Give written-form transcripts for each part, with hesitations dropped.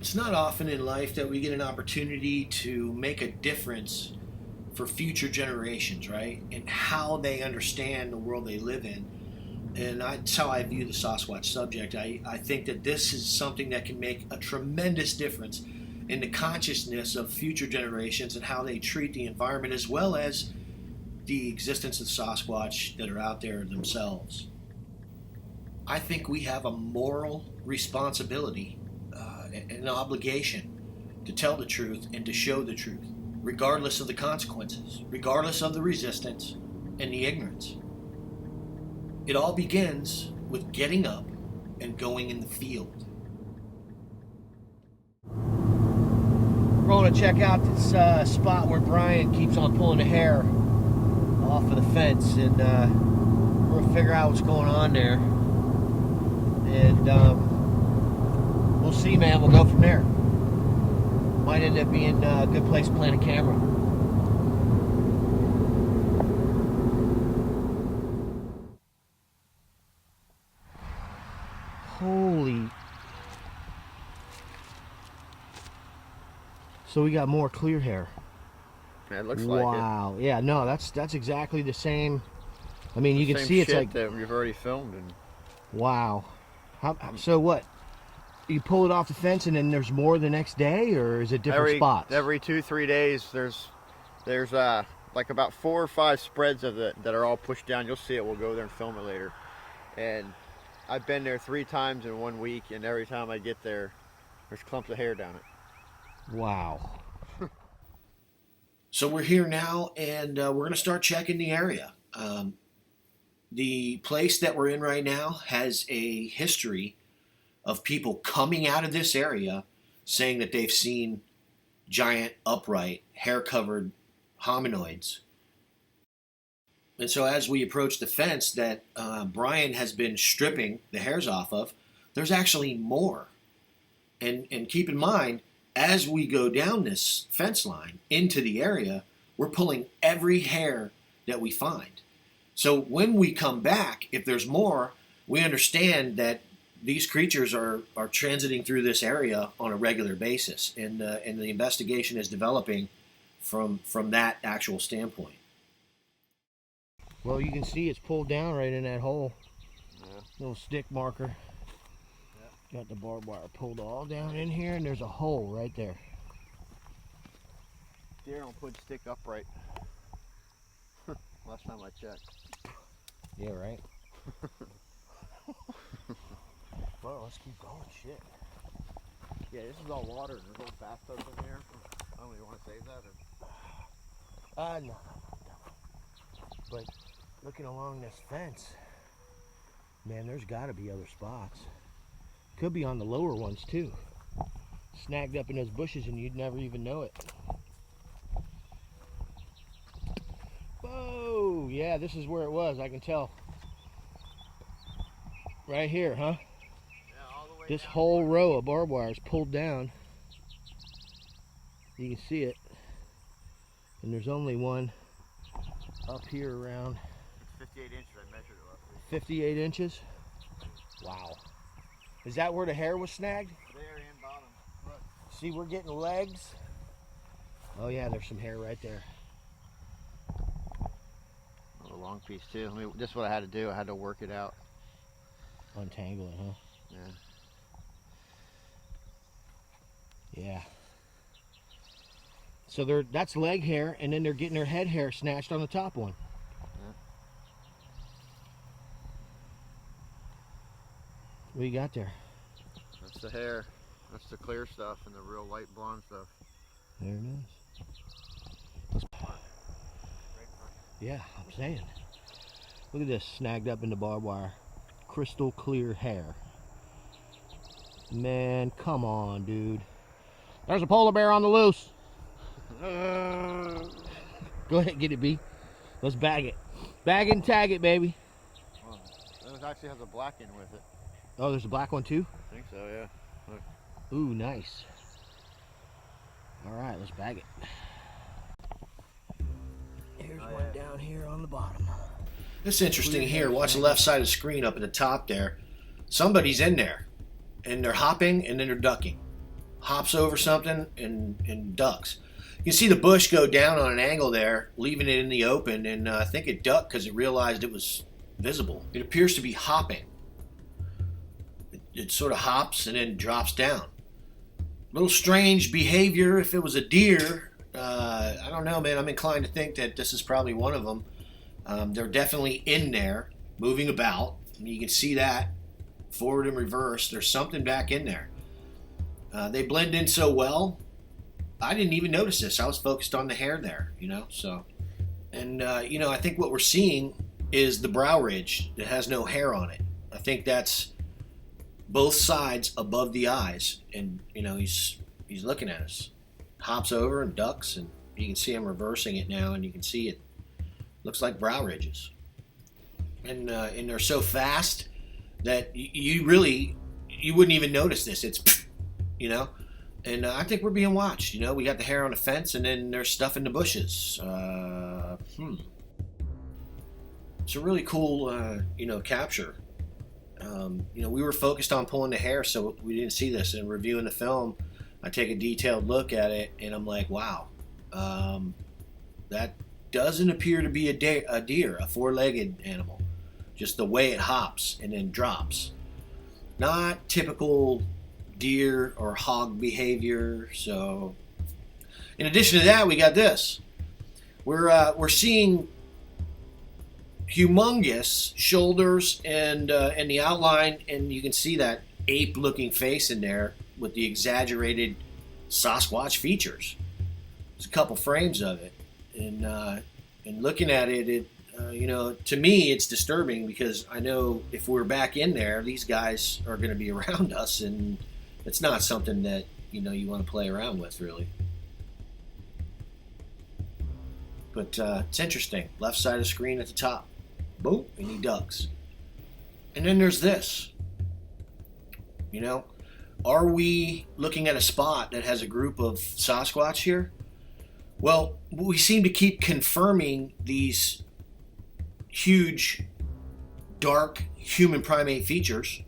It's not often in life that we get an opportunity to make a difference for future generations, right? And how they understand the world they live in. And that's how I view the Sasquatch subject. I think that this is something that can make a tremendous difference in the consciousness of future generations and how they treat the environment, as well as the existence of Sasquatch that are out there themselves. I think we have a moral responsibility, an obligation to tell the truth and to show the truth, regardless of the consequences, regardless of the resistance and the ignorance. It all begins with getting up and going in the field. We're going to check out this spot where Brian keeps on pulling the hair off of the fence, and we're going to figure out what's going on there. And we'll see, man. We'll go from there. Might end up being a good place to plant a camera. Holy. So we got more clear hair. Yeah, it looks like it. Wow. Yeah, no, that's exactly the same. I mean, you can see it's like that you've already filmed. And wow. So what? You pull it off the fence and then there's more the next day, or is it different spots? Every 2-3 days, there's like about 4 or 5 spreads of it that are all pushed down. You'll see it. We'll go there and film it later. And I've been there 3 times in 1 week, and every time I get there, there's clumps of hair down it. Wow. So we're here now, and we're going to start checking the area. The place that we're in right now has a history of people coming out of this area saying that they've seen giant, upright, hair-covered hominoids. And so as we approach the fence that Brian has been stripping the hairs off of, there's actually more. And keep in mind, as we go down this fence line into the area, we're pulling every hair that we find. So when we come back, if there's more, we understand that these creatures are transiting through this area on a regular basis, and the investigation is developing from that actual standpoint. Well, you can see it's pulled down right in that hole. Yeah. Little stick marker. Yeah. Got the barbed wire pulled all down in here, and there's a hole right there. Deer don't put stick upright. Last time I checked. Yeah, right. Well, let's keep going. Shit. Yeah, this is all water, and there's little bathtubs in there. I don't even want to save that. No. But looking along this fence, man, there's got to be other spots. Could be on the lower ones too. Snagged up in those bushes, and you'd never even know it. Whoa! Yeah, this is where it was. I can tell. Right here, huh? This whole row of barbed wire is pulled down. You can see it. And there's only one up here around. It's 58 inches, I measured it roughly. 58 inches? Wow. Is that where the hair was snagged? There and bottom. Look. See, we're getting legs. Oh yeah, there's some hair right there. Oh, a long piece too. I mean, this is what I had to do. I had to work it out. Untangle it, huh? Yeah. Yeah. So that's leg hair, and then they're getting their head hair snatched on the top one. Yeah. What do you got there? That's the hair. That's the clear stuff and the real light blonde stuff. There it is. Yeah, I'm saying. Look at this, snagged up in the barbed wire. Crystal clear hair. Man, come on, dude. There's a polar bear on the loose. Go ahead, get it, B. Let's bag it. Bag and tag it, baby. Well, it actually has a black in with it. Oh, there's a black one too? I think so, yeah. Look. Ooh, nice. All right, let's bag it. Here's one down here on the bottom. It's interesting here. Watch the left side of the screen up at the top there. Somebody's in there, and they're hopping and then they're ducking. hops over something, and ducks. You can see the bush go down on an angle there, leaving it in the open, and I think it ducked because it realized it was visible. It appears to be hopping. It sort of hops and then drops down. A little strange behavior. If it was a deer, I don't know, man. I'm inclined to think that this is probably one of them. They're definitely in there, moving about. And you can see that forward and reverse. There's something back in there. They blend in so well. I didn't even notice this. I was focused on the hair there, so. And, I think what we're seeing is the brow ridge that has no hair on it. I think that's both sides above the eyes. And, he's looking at us. Hops over and ducks, and you can see him reversing it now, and you can see it looks like brow ridges. And they're so fast that you wouldn't even notice this. It's, And I think we're being watched. We got the hair on the fence, and then there's stuff in the bushes. It's a really cool, capture. We were focused on pulling the hair, so we didn't see this. And reviewing the film, I take a detailed look at it, and I'm like, wow, that doesn't appear to be a deer, a four-legged animal. Just the way it hops and then drops. Not typical deer or hog behavior. So in addition to that, we got this. We're seeing humongous shoulders and the outline, and you can see that ape looking face in there with the exaggerated Sasquatch features. There's a couple frames of it, and looking at it, to me it's disturbing, because I know if we're back in there, these guys are going to be around us, and it's not something that you want to play around with, really. But it's interesting. Left side of the screen at the top, boom, and he ducks. And then there's this. Are we looking at a spot that has a group of Sasquatch here? Well, we seem to keep confirming these huge, dark human primate features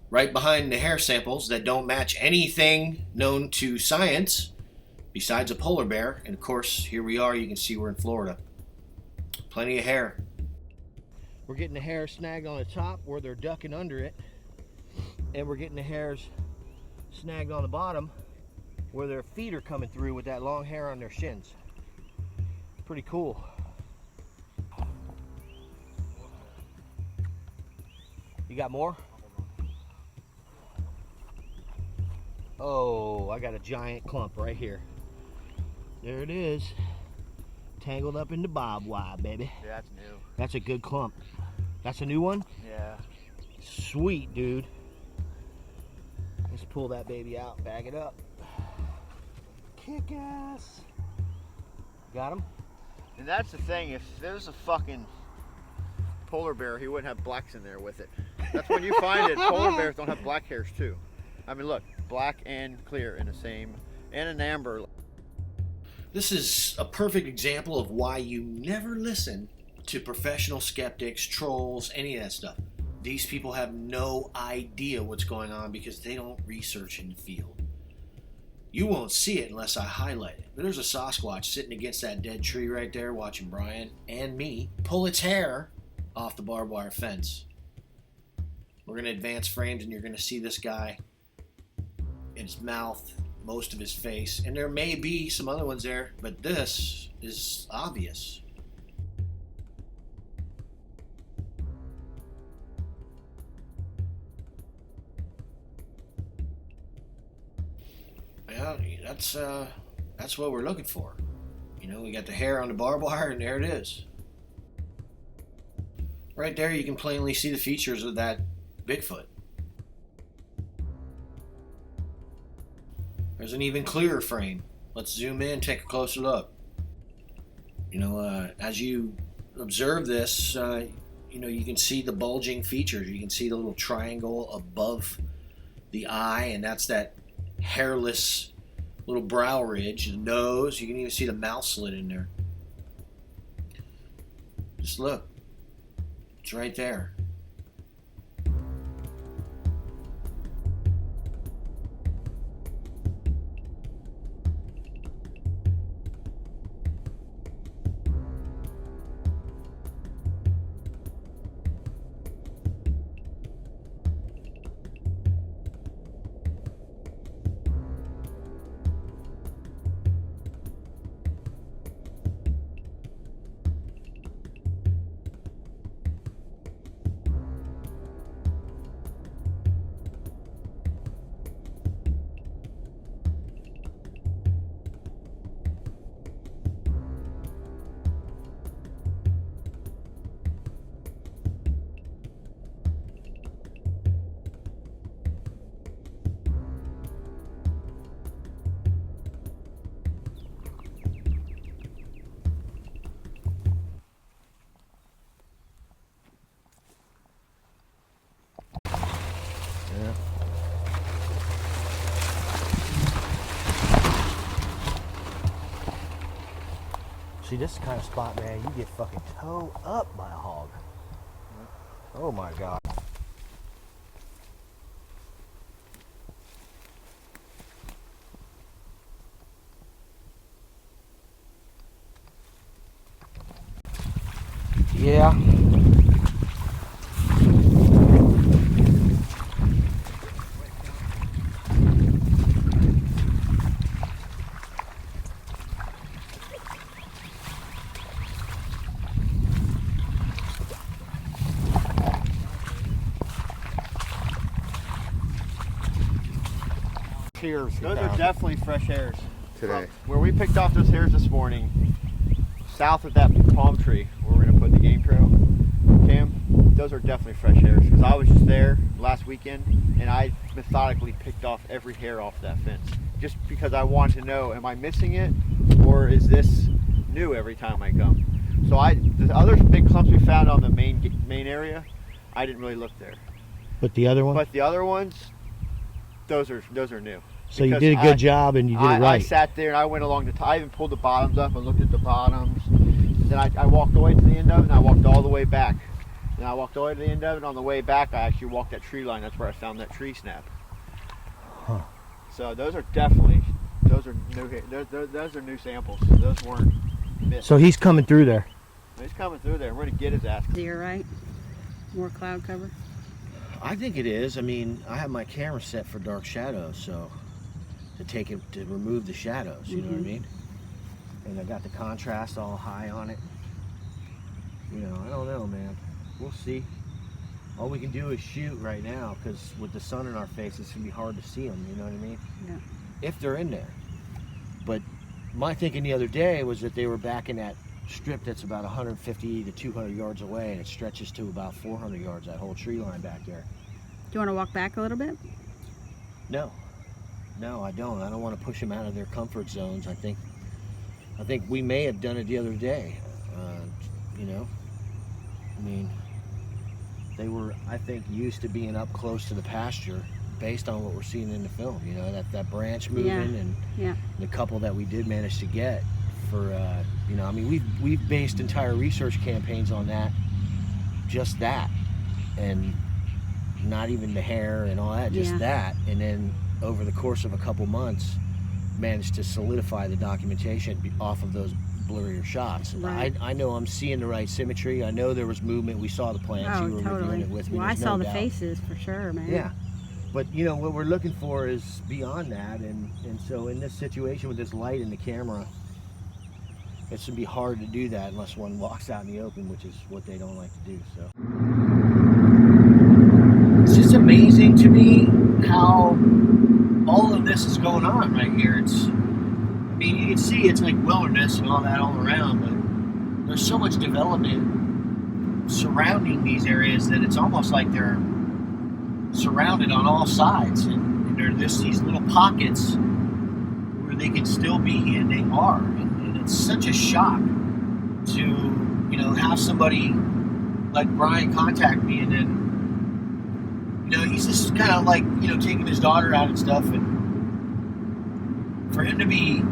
right behind the hair samples that don't match anything known to science besides a polar bear. And of course, here we are. You can see we're in Florida. Plenty of hair. We're getting the hair snagged on the top where they're ducking under it. And we're getting the hairs snagged on the bottom where their feet are coming through with that long hair on their shins. Pretty cool. You got more? Oh, I got a giant clump right here. There it is. Tangled up in the barbed wire, baby. Yeah, that's new. That's a good clump. That's a new one? Yeah. Sweet, dude. Let's pull that baby out, bag it up. Kick ass. Got him? And that's the thing, if there's a fucking polar bear, he wouldn't have blacks in there with it. That's when you find it. Polar bears don't have black hairs too. I mean, look, black and clear in the same, and an amber. This is a perfect example of why you never listen to professional skeptics, trolls, any of that stuff. These people have no idea what's going on because they don't research in the field. You won't see it unless I highlight it. But there's a Sasquatch sitting against that dead tree right there watching Brian and me pull its hair off the barbed wire fence. We're going to advance frames and you're going to see this guy, his mouth, most of his face, and there may be some other ones there, but this is obvious. Yeah, that's what we're looking for. We got the hair on the barbed wire, and there it is. Right there, you can plainly see the features of that Bigfoot. There's an even clearer frame. Let's zoom in, take a closer look. As you observe this, you can see the bulging features. You can see the little triangle above the eye, and that's that hairless little brow ridge, the nose. You can even see the mouth slit in there. Just look. It's right there. See, this is the kind of spot, man, you get fucking towed up by a hog. Oh my God. Yeah. Those are definitely fresh hairs today. Where we picked off those hairs this morning, south of that palm tree where we're gonna put the game trail, Cam, those are definitely fresh hairs. Because I was just there last weekend and I methodically picked off every hair off that fence, just because I wanted to know, am I missing it, or is this new every time I come? So the other big clumps we found on the main area, I didn't really look there. But the other one? But the other ones, those are new. So you did a good job, and you did it right. I sat there and I went along I even pulled the bottoms up and looked at the bottoms. And then I walked all the way to the end of it, and I walked all the way back. And I walked all the way to the end of it, and on the way back I actually walked that tree line. That's where I found that tree snap. Huh. So those are definitely, those are new samples. Those weren't missed. So he's coming through there. He's coming through there. We're going to get his ass. You're right. More cloud cover. I think it is. I mean, I have my camera set for dark shadows, so to remove the shadows, you know what I mean? And I got the contrast all high on it. You know, I don't know, man. We'll see. All we can do is shoot right now, because with the sun in our face, it's gonna be hard to see them, you know what I mean? Yeah. If they're in there. But my thinking the other day was that they were back in that strip that's about 150 to 200 yards away, and it stretches to about 400 yards, that whole tree line back there. Do you want to walk back a little bit? No, I don't. I don't want to push them out of their comfort zones. I think we may have done it the other day. You know, I mean, they were, I think, used to being up close to the pasture based on what we're seeing in the film. You know, that branch moving and the couple that we did manage to get for, you know, I mean, we've based entire research campaigns on that, just that, and not even the hair and all that, just that, and then over the course of a couple months managed to solidify the documentation off of those blurrier shots. Right. I know I'm seeing the right symmetry. I know there was movement. We saw the plants. Oh, You were totally. reviewing it with me. Well, I There's saw no the doubt. faces for sure, man. Yeah, but you know what we're looking for is beyond that, and so in this situation with this light in the camera, it's gonna be hard to do that unless one walks out in the open, which is what they don't like to do. So it's just amazing to me how all of this is going on right here. I mean, you can see it's like wilderness and all that all around, but there's so much development surrounding these areas that it's almost like they're surrounded on all sides, and there are just these little pockets where they can still be, and they are, and it's such a shock to, you know, have somebody like Brian contact me, and then, you know, he's just kind of like, you know, taking his daughter out and stuff, and for him to be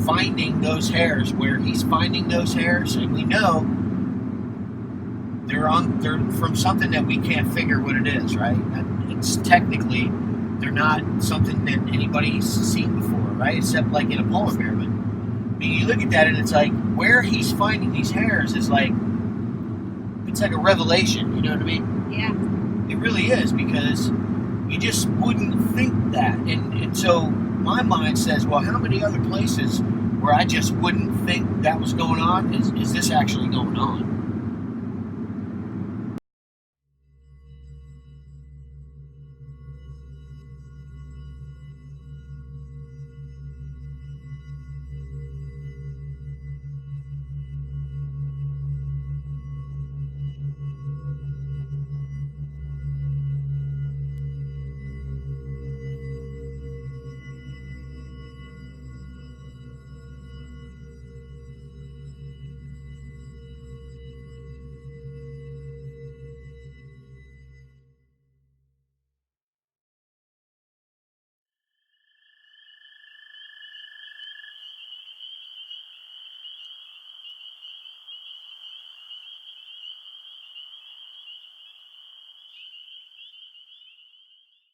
finding those hairs where he's finding those hairs, and we know they're from something that we can't figure what it is, right? It's technically, they're not something that anybody's seen before, right? Except like in a polar bear. But I mean, you look at that and it's like, where he's finding these hairs is like, it's like a revelation, you know what I mean? Yeah. It really is, because you just wouldn't think that. And so my mind says, well, how many other places where I just wouldn't think that was going on is this actually going on?